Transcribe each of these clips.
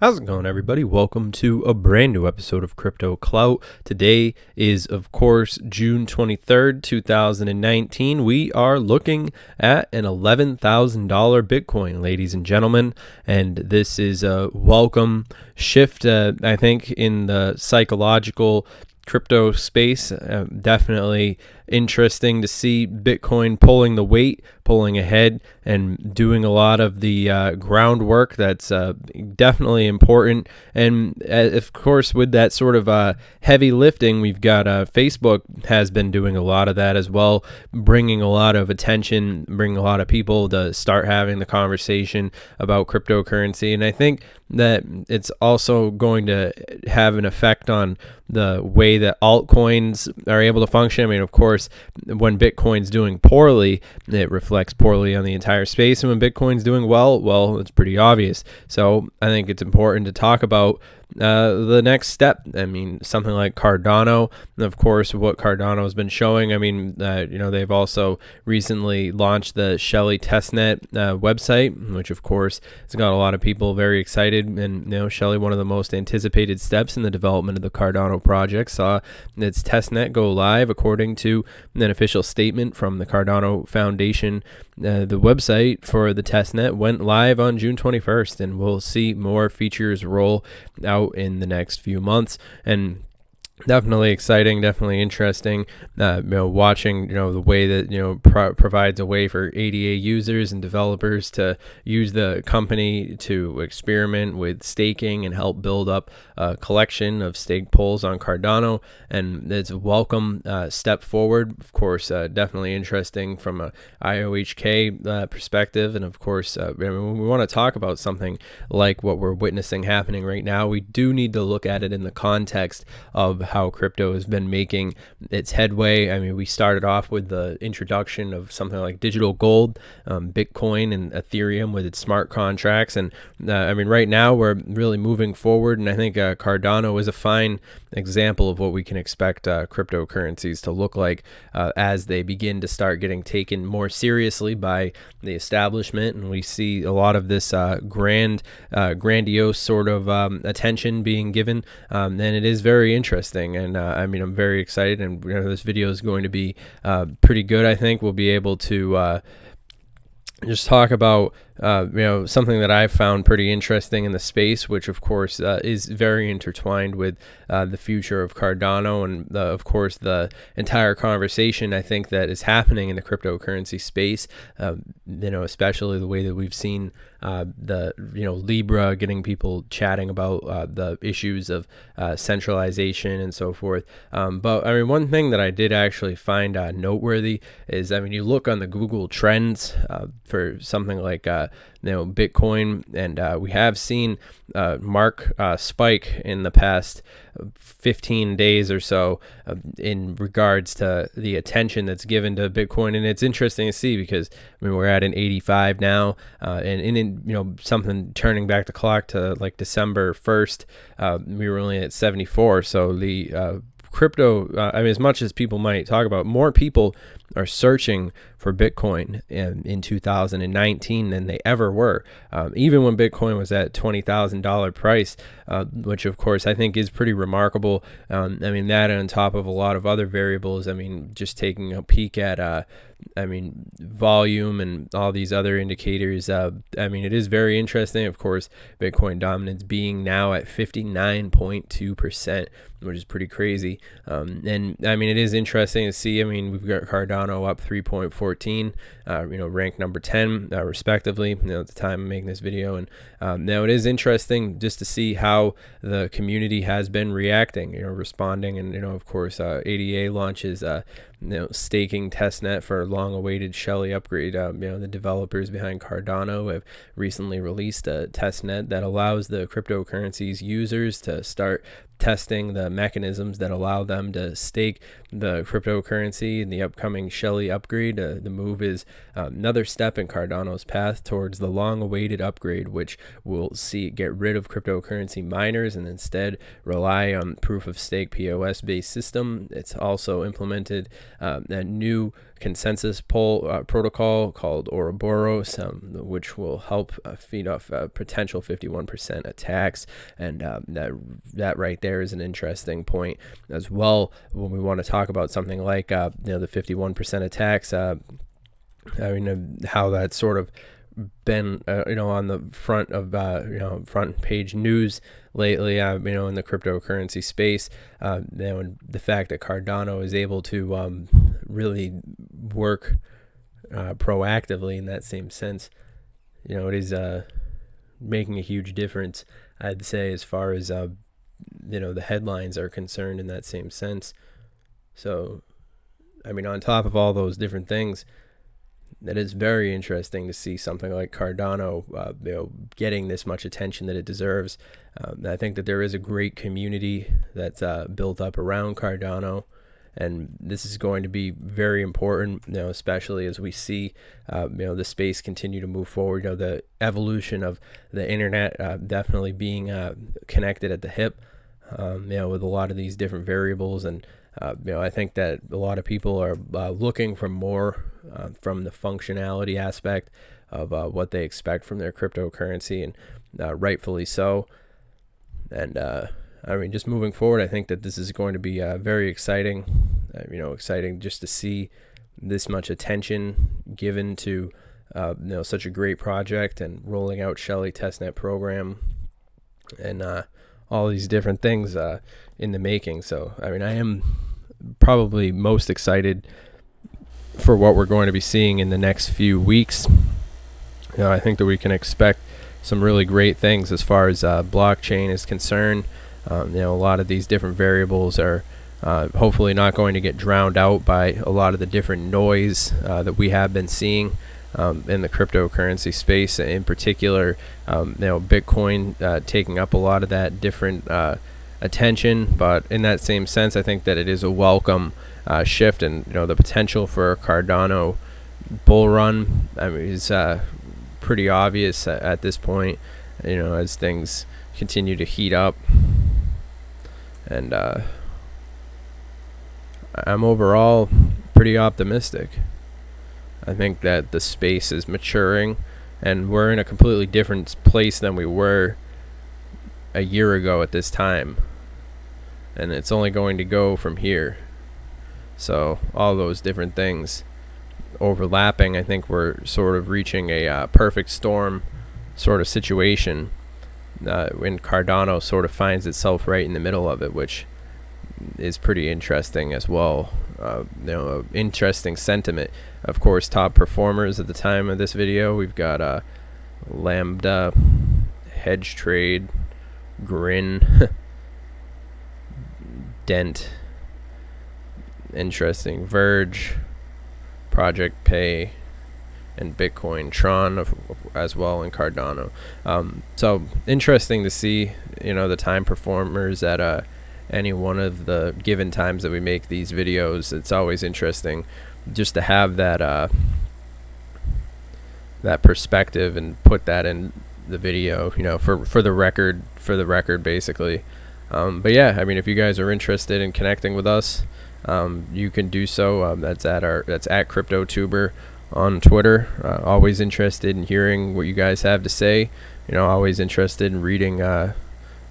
How's it going, everybody? Welcome to a brand new episode of Crypto Clout. Today is, of course, June 23rd, 2019. We are looking at an $11,000 Bitcoin, ladies and gentlemen, and this is a welcome shift, I think, in the psychological crypto space. Definitely interesting to see Bitcoin pulling the weight, pulling ahead, and doing a lot of the groundwork that's definitely important. And of course, with that sort of heavy lifting, we've got Facebook has been doing a lot of that as well, bringing a lot of attention, bringing a lot of people to start having the conversation about cryptocurrency. And I think that it's also going to have an effect on the way that altcoins are able to function. I mean, of course, when Bitcoin's doing poorly, it reflects poorly on the entire space. And when Bitcoin's doing well, it's pretty obvious. So I think it's important to talk about the next step. I mean, something like Cardano, and of course, what Cardano has been showing. I mean, they've also recently launched the Shelley testnet website, which of course has got a lot of people very excited. And Shelley, one of the most anticipated steps in the development of the Cardano project, saw its testnet go live, according to an official statement from the Cardano Foundation. The website for the testnet went live on June 21st, and we'll see more features roll out in the next few months. And definitely exciting, definitely interesting. Watching the way that provides a way for ADA users and developers to use the company to experiment with staking and help build up a collection of stake pools on Cardano, and it's a welcome step forward. Of course, definitely interesting from a IOHK perspective, and of course, when we want to talk about something like what we're witnessing happening right now, we do need to look at it in the context of how crypto has been making its headway. I mean, we started off with the introduction of something like digital gold, Bitcoin, and Ethereum with its smart contracts. And right now we're really moving forward. And I think Cardano is a fine example of what we can expect cryptocurrencies to look like as they begin to start getting taken more seriously by the establishment. And we see a lot of this grandiose sort of attention being given. And it is very interesting. And I'm very excited, and this video is going to be pretty good. I think we'll be able to just talk about something that I've found pretty interesting in the space, which of course is very intertwined with the future of Cardano, and of course the entire conversation I think that is happening in the cryptocurrency space. Especially the way that we've seen the Libra getting people chatting about the issues of centralization and so forth. But one thing that I did actually find noteworthy is, you look on the Google Trends for something like Bitcoin, and we have seen mark spike in the past 15 days or so in regards to the attention that's given to Bitcoin. And it's interesting to see because we're at an 85 now, and in something turning back the clock to like December 1st, we were only at 74. So the crypto, as much as people might talk about, more people are searching for Bitcoin in 2019 than they ever were, even when Bitcoin was at $20,000 price, which of course I think is pretty remarkable. That on top of a lot of other variables. Just taking a peek at volume and all these other indicators. It is very interesting. Of course, Bitcoin dominance being now at 59.2%, which is pretty crazy. And it is interesting to see. We've got Cardano up 3.14, ranked number 10, respectively, at the time of making this video. And now it is interesting just to see how the community has been reacting, responding. And, of course, ADA launches staking testnet for long-awaited Shelley upgrade. The developers behind Cardano have recently released a testnet that allows the cryptocurrency's users to start testing the mechanisms that allow them to stake the cryptocurrency in the upcoming Shelley upgrade. The move is another step in Cardano's path towards the long-awaited upgrade, which will see it get rid of cryptocurrency miners and instead rely on proof-of-stake POS-based system. It's also implemented a new consensus protocol called Ouroboros, which will help feed off potential 51% attacks. And that right there is an interesting point as well when we want to talk about something like the 51% attacks. How that's sort of been on the front of front page news lately, in the cryptocurrency space, and the fact that Cardano is able to really work proactively in that same sense, it is making a huge difference, I'd say, as far as the headlines are concerned in that same sense. So on top of all those different things, that is very interesting to see something like Cardano, getting this much attention that it deserves. I think that there is a great community that's built up around Cardano, and this is going to be very important, especially as we see, the space continue to move forward. The evolution of the internet definitely being connected at the hip, with a lot of these different variables, and I think that a lot of people are looking for more from the functionality aspect of what they expect from their cryptocurrency, and rightfully so. And just moving forward, I think that this is going to be very exciting. Exciting just to see this much attention given to such a great project, and rolling out Shelley testnet program, and all these different things in the making. So I am probably most excited for what we're going to be seeing in the next few weeks. I think that we can expect some really great things as far as blockchain is concerned. A lot of these different variables are hopefully not going to get drowned out by a lot of the different noise that we have been seeing in the cryptocurrency space, in particular. Bitcoin taking up a lot of that different attention, but in that same sense, I think that it is a welcome shift, and the potential for a Cardano bull run is pretty obvious at this point, as things continue to heat up. And I'm overall pretty optimistic. I think that the space is maturing, and we're in a completely different place than we were a year ago at this time, and it's only going to go from here. So all those different things overlapping, I think we're sort of reaching a perfect storm sort of situation, when Cardano sort of finds itself right in the middle of it, which is pretty interesting as well. Interesting sentiment. Of course, top performers at the time of this video, we've got Lambda, Hedge Trade, Grin, Dent, interesting, Verge, Project Pay, and Bitcoin, Tron as well, and Cardano. So interesting to see, the time performers at any one of the given times that we make these videos. It's always interesting just to have that that perspective and put that in the video, for the record basically. But yeah, if you guys are interested in connecting with us, you can do so. That's at CryptoTuber on Twitter. Always interested in hearing what you guys have to say. Always interested in reading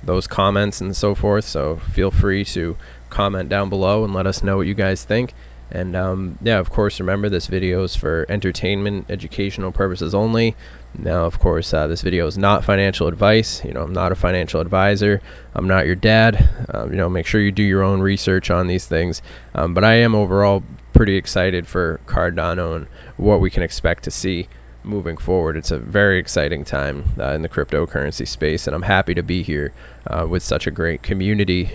those comments and so forth. So feel free to comment down below and let us know what you guys think. And yeah, of course, remember, this video is for entertainment, educational purposes only. Now, of course, this video is not financial advice. I'm not a financial advisor. I'm not your dad. Make sure you do your own research on these things. But I am overall pretty excited for Cardano and what we can expect to see moving forward. It's a very exciting time in the cryptocurrency space, and I'm happy to be here with such a great community.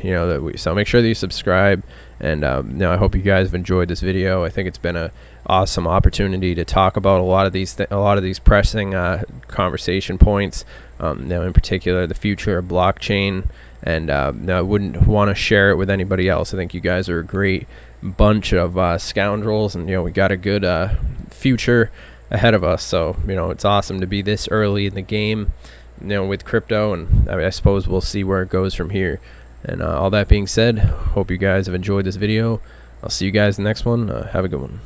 So make sure that you subscribe, and I hope you guys have enjoyed this video. I think it's been a awesome opportunity to talk about a lot of these pressing conversation points. In particular, the future of blockchain, and I wouldn't want to share it with anybody else. I think you guys are a great bunch of scoundrels, and we got a good future ahead of us. So it's awesome to be this early in the game, with crypto, and I suppose we'll see where it goes from here. And all that being said, hope you guys have enjoyed this video. I'll see you guys in the next one. Have a good one.